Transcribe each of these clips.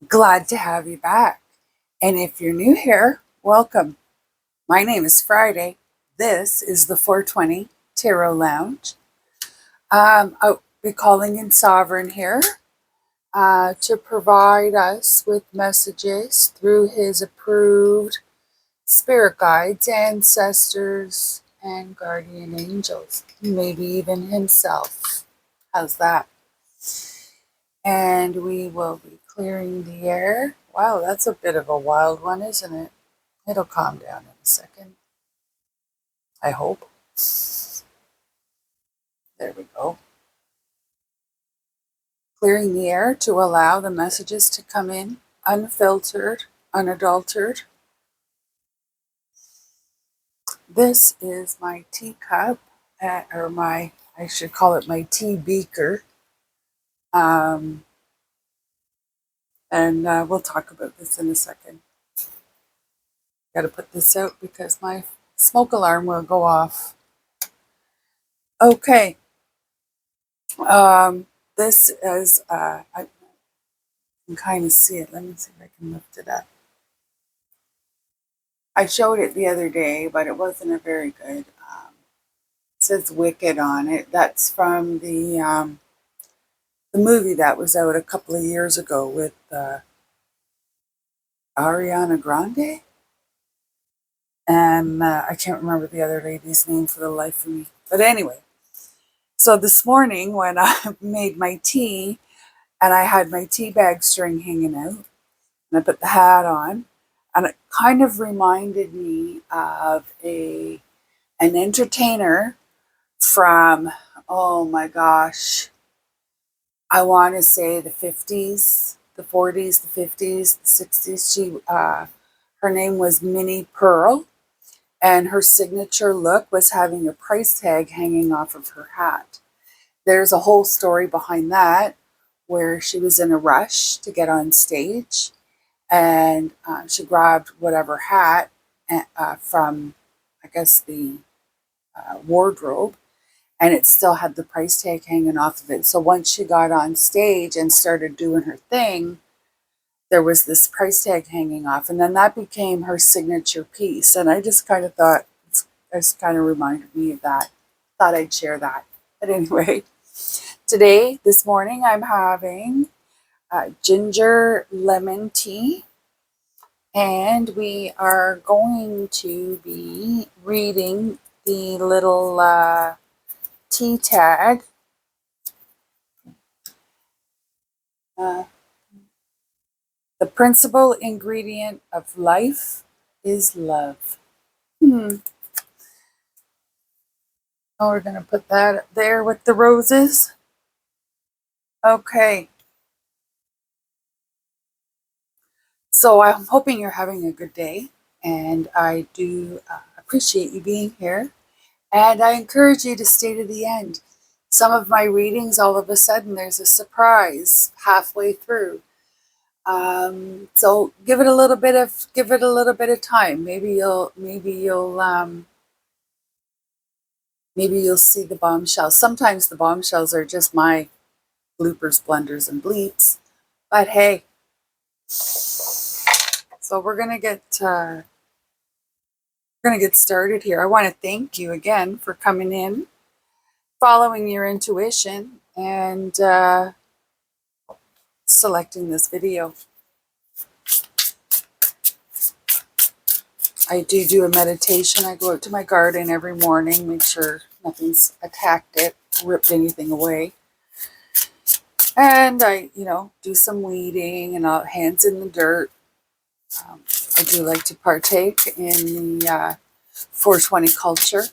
Glad to have you back. And if you're new here, welcome. My name is Friday. This is the 420 Tarot Lounge. I'll be calling in Sovereign here to provide us with messages through his approved spirit guides, ancestors, and guardian angels, maybe even himself. How's that? And we will be clearing the air. Wow, that's a bit of a wild one, isn't it? It'll calm down in a second. I hope. There we go. Clearing the air to allow the messages to come in unfiltered, unadulterated. This is my teacup, I should call it my tea beaker. And we'll talk about this in a second. Got to put this out because my smoke alarm will go off. Okay. This is, I can kind of see it. Let me see if I can lift it up. I showed it the other day, but it wasn't a very good, it says Wicked on it. That's from the movie that was out a couple of years ago with Ariana Grande. And I can't remember the other lady's name for the life of me. But anyway, so this morning when I made my tea and I had my tea bag string hanging out and I put the hat on, and it kind of reminded me of an entertainer from, oh my gosh, I want to say the 50s, the 40s, the 50s, the 60s. Her name was Minnie Pearl, and her signature look was having a price tag hanging off of her hat. There's a whole story behind that where she was in a rush to get on stage, and she grabbed whatever hat from, I guess, the wardrobe, and it still had the price tag hanging off of it. So once she got on stage and started doing her thing, there was this price tag hanging off, and then that became her signature piece. And I just kind of thought, it kind of reminded me of that. Thought I'd share that. But anyway, this morning, I'm having ginger lemon tea, and we are going to be reading the little tea tag. The principal ingredient of life is love. Oh, we're going to put that there with the roses. Okay. So I'm hoping you're having a good day, and I do appreciate you being here. And I encourage you to stay to the end. Some of my readings, all of a sudden, there's a surprise halfway through. So give it a little bit of time. Maybe you'll see the bombshells. Sometimes the bombshells are just my bloopers, blunders, and bleeps. But hey, so we're gonna get started here. I want to thank you again for coming in, following your intuition, and selecting this video. I do a meditation. I go out to my garden every morning, make sure nothing's attacked it, ripped anything away. And I, do some weeding and hands in the dirt. I do like to partake in the 420 culture.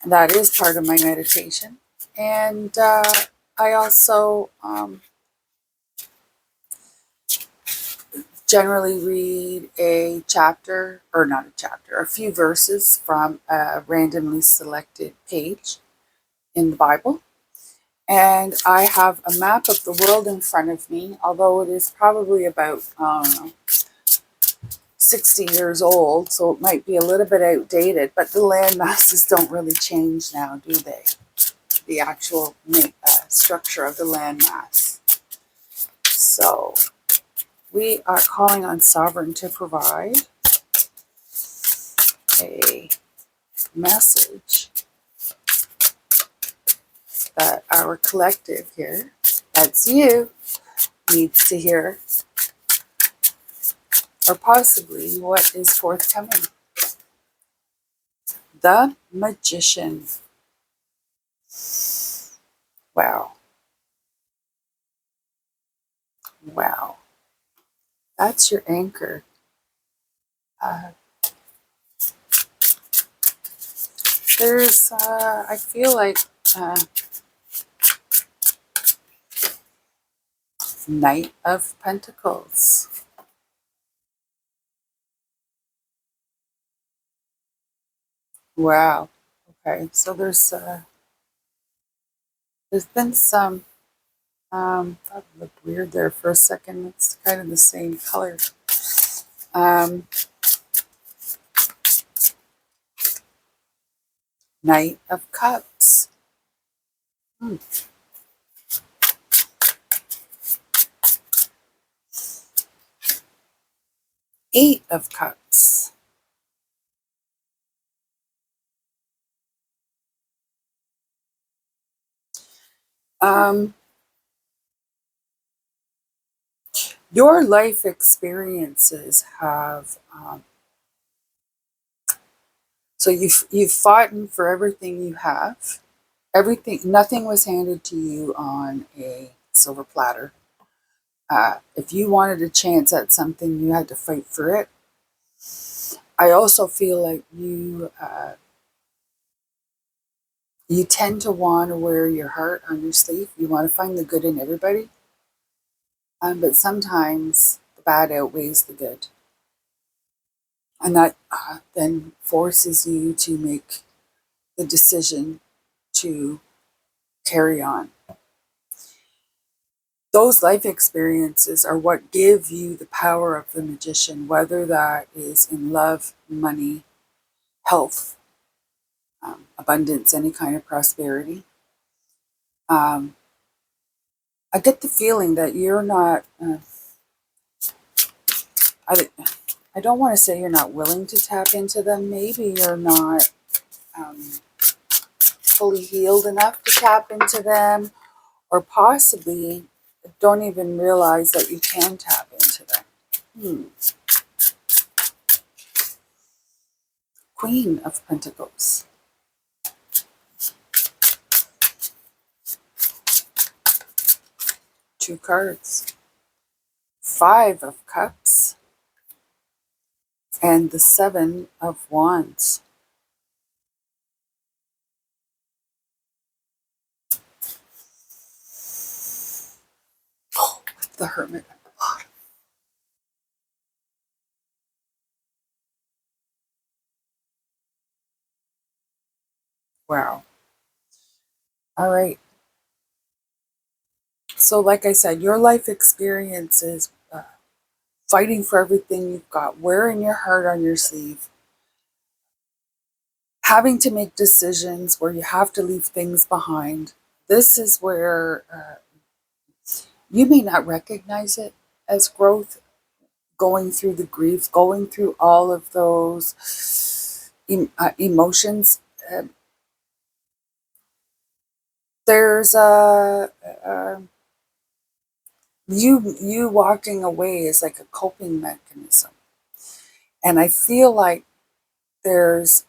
And that is part of my meditation. And I also generally read a few verses from a randomly selected page in the Bible. And I have a map of the world in front of me, although it is probably about, 60 years old, so it might be a little bit outdated, but the land masses don't really change now, do they? The actual structure of the land mass. So we are calling on Sovereign to provide a message that our collective here, that's you, needs to hear, or possibly what is forthcoming. The Magician. Wow. Wow. That's your anchor. Uh, I feel like, Knight of Pentacles. Wow. Okay. So there's been some, that looked weird there for a second. It's kind of the same color. Um, Knight of Cups. Hmm. Eight of Cups. Um, your life experiences have, so you've fought for everything you have. Everything, nothing was handed to you on a silver platter. If you wanted a chance at something, you had to fight for it. I also feel like you tend to want to wear your heart on your sleeve. You want to find the good in everybody. But sometimes the bad outweighs the good. And that then forces you to make the decision to carry on. Those life experiences are what give you the power of the magician, whether that is in love, money, health, abundance, any kind of prosperity. Um, I get the feeling that you're not, I, I don't want to say you're not willing to tap into them. Maybe you're not um, fully healed enough to tap into them, or possibly don't even realize that you can tap into them. Queen of Pentacles. Two cards. Five of Cups. And the Seven of Wands. Oh, the Hermit at the bottom. Wow. All right. So like I said, your life experience is fighting for everything you've got, wearing your heart on your sleeve, having to make decisions where you have to leave things behind. This is where you may not recognize it as growth, going through the grief, going through all of those emotions. There's you walking away is like a coping mechanism, and I feel like there's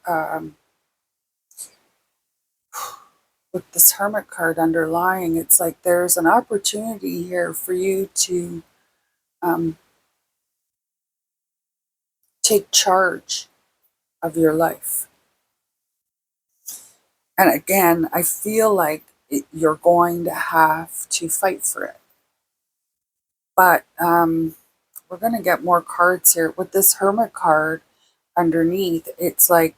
with this Hermit card underlying, it's like there's an opportunity here for you to um, take charge of your life. And again, I feel like you're going to have to fight for it. But we're going to get more cards here. With this Hermit card underneath, it's like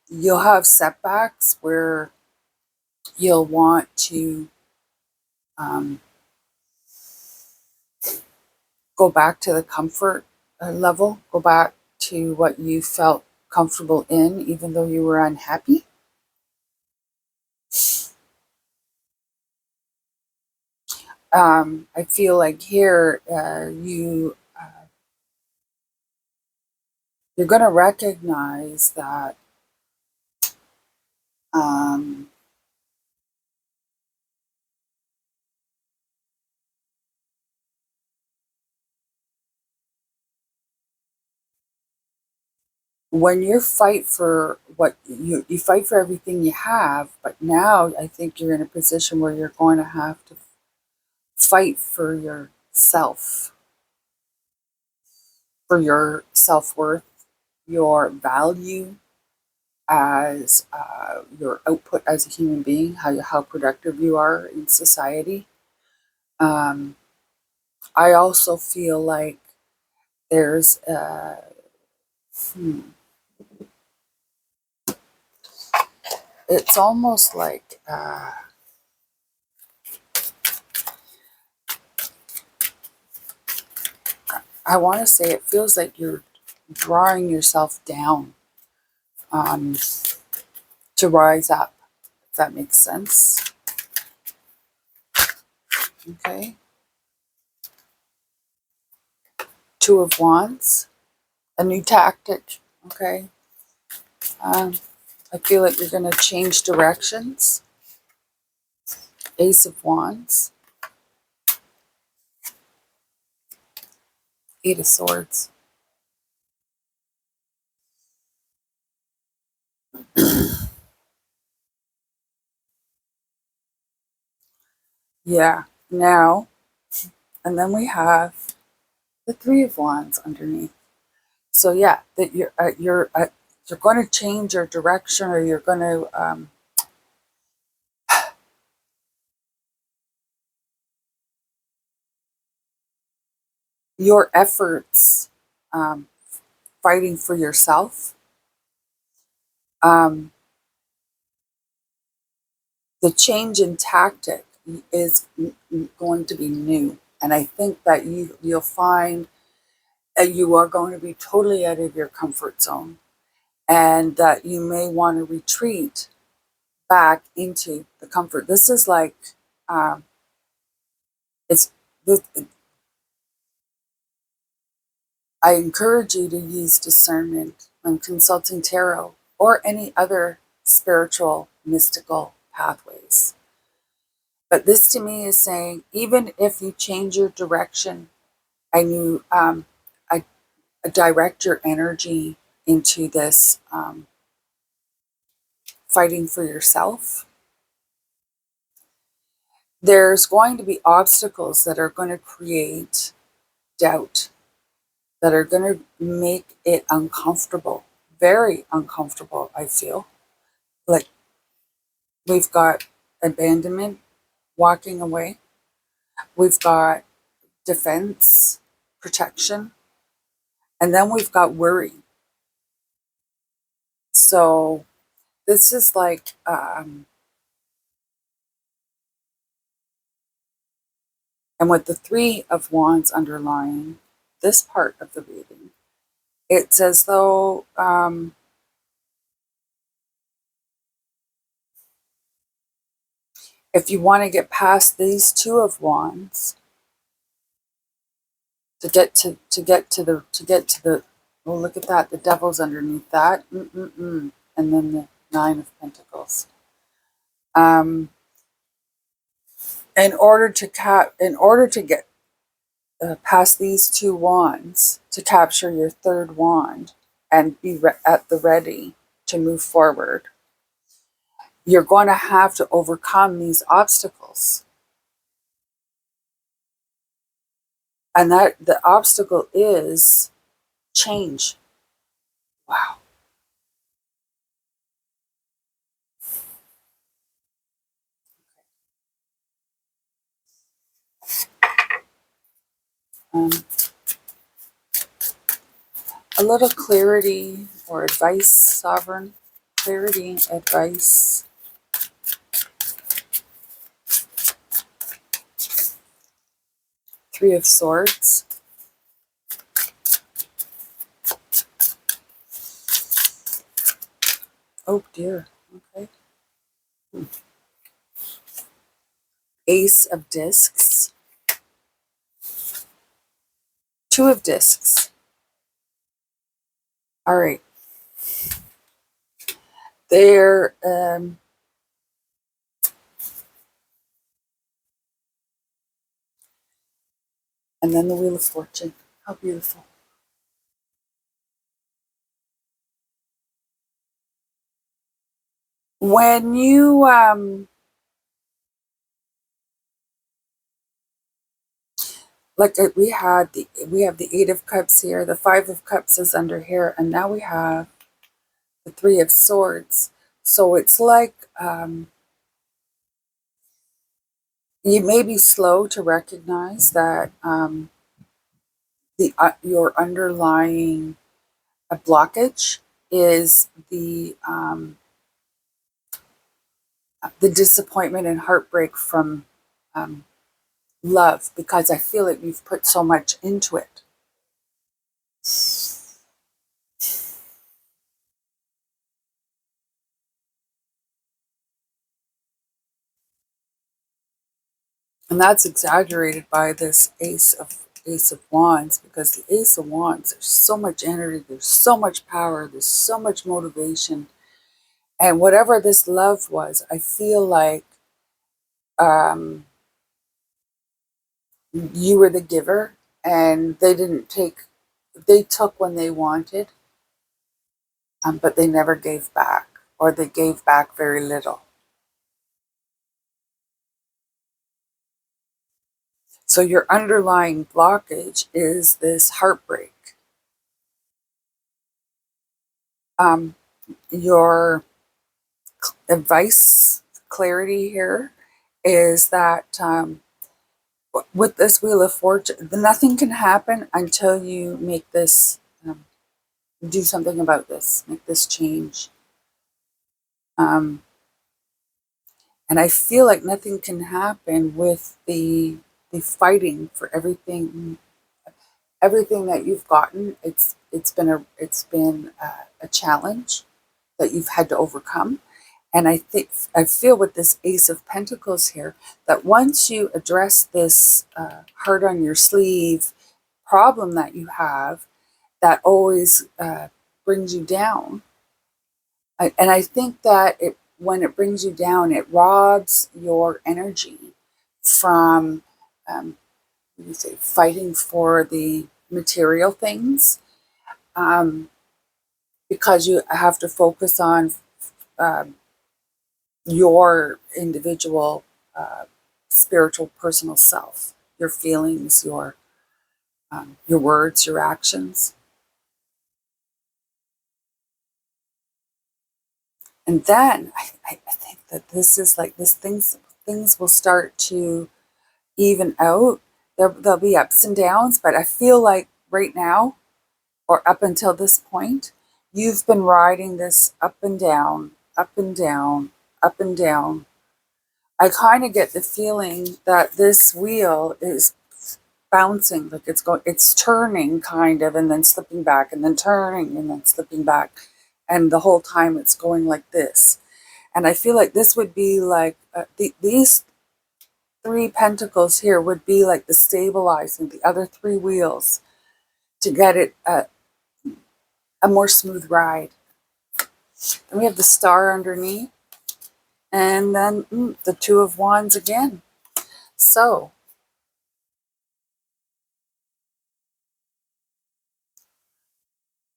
you'll have setbacks where you'll want to um, go back to the comfort level, go back to what you felt comfortable in, even though you were unhappy. I feel like here you're going to recognize that um, when you fight for what you fight for everything you have, but now I think you're in a position where you're going to have to fight for yourself, for your self-worth, your value as your output as a human being, how productive you are in society. um, I also feel like there's it's almost like I want to say it feels like you're drawing yourself down um, to rise up, if that makes sense. Okay. Two of Wands, a new tactic. Okay. Um, I feel like you're going to change directions. Ace of Wands, Eight of Swords. Yeah. Now, and then we have the Three of Wands underneath. So yeah, that you're going to change your direction, or you're going to your efforts fighting for yourself. Um, the change in tactic is going to be new, and I think that you'll find that you are going to be totally out of your comfort zone, and that you may want to retreat back into the comfort. This is like um, it's this, I encourage you to use discernment when consulting tarot or any other spiritual mystical pathways. But this to me is saying, even if you change your direction and you I, direct your energy into this fighting for yourself, there's going to be obstacles that are going to create doubt, that are going to make it uncomfortable, very uncomfortable, I feel. Like we've got abandonment, walking away, we've got defense, protection, and then we've got worry. So this is like, and with the Three of Wands underlying this part of the reading, it's as though if you want to get past these Two of Wands, to get to the, oh, look at that, the Devil's underneath that. Mm-mm-mm. And then the Nine of Pentacles. Um, in order to get past these two wands, to capture your third wand and be at the ready to move forward, you're going to have to overcome these obstacles. And that the obstacle is change. Wow. Um, a little clarity or advice, sovereign clarity, advice. Three of Swords. Oh dear. Okay. Ace of Discs. Two of discs. All right. There, and then the Wheel of Fortune. How beautiful. When you, we have the Eight of Cups here, the Five of Cups is under here, and now we have the Three of Swords. So it's like you may be slow to recognize that your underlying blockage is the disappointment and heartbreak from um, love, because I feel like you've put so much into it. And that's exaggerated by this Ace of Wands, because the Ace of Wands, there's so much energy, there's so much power, there's so much motivation. And whatever this love was, I feel like um, you were the giver, and they took when they wanted, but they never gave back, or they gave back very little. So your underlying blockage is this heartbreak. Um, your advice, clarity here is that with this Wheel of Fortune, nothing can happen until you make this, do something about this, make this change. Um, and I feel like nothing can happen with the fighting for everything that you've gotten. It's been a challenge that you've had to overcome. And I feel with this Ace of Pentacles here that once you address this heart on your sleeve problem that you have, that always brings you down. And I think that when it brings you down, it robs your energy from, fighting for the material things, um, because you have to focus on um, your individual spiritual personal self, your feelings, your words, your actions. And then I think that this is like this things will start to even out. There'll be ups and downs, but I feel like right now, or up until this point, you've been riding this up and down, up and down, up and down. I kind of get the feeling that this wheel is bouncing, like it's turning kind of, and then slipping back, and then turning, and then slipping back. And the whole time it's going like this. And I feel like this would be like, these three pentacles here would be like the stabilizing, the other three wheels to get it a more smooth ride. Then we have the Star underneath, and then the Two of Wands again. So,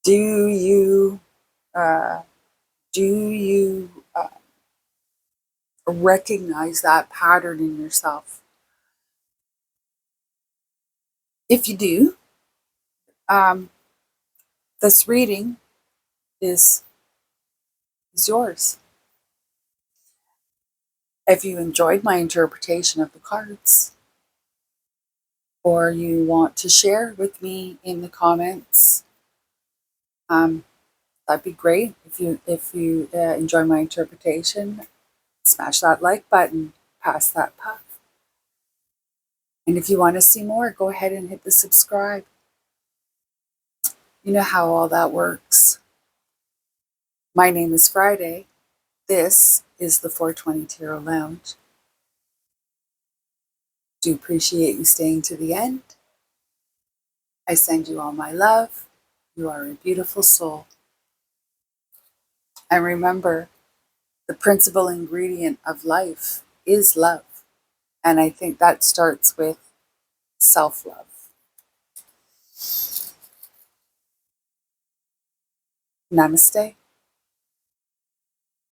do you uh, do you recognize that pattern in yourself? If you do, um, this reading is yours. If you enjoyed my interpretation of the cards, or you want to share with me in the comments, that'd be great. If you enjoy my interpretation, smash that like button, pass that puff. And if you want to see more, go ahead and hit the subscribe. You know how all that works. My name is Friday. This is the 420 Tarot Lounge. Do appreciate you staying to the end. I send you all my love. You are a beautiful soul. And remember, the principal ingredient of life is love. And I think that starts with self-love. Namaste.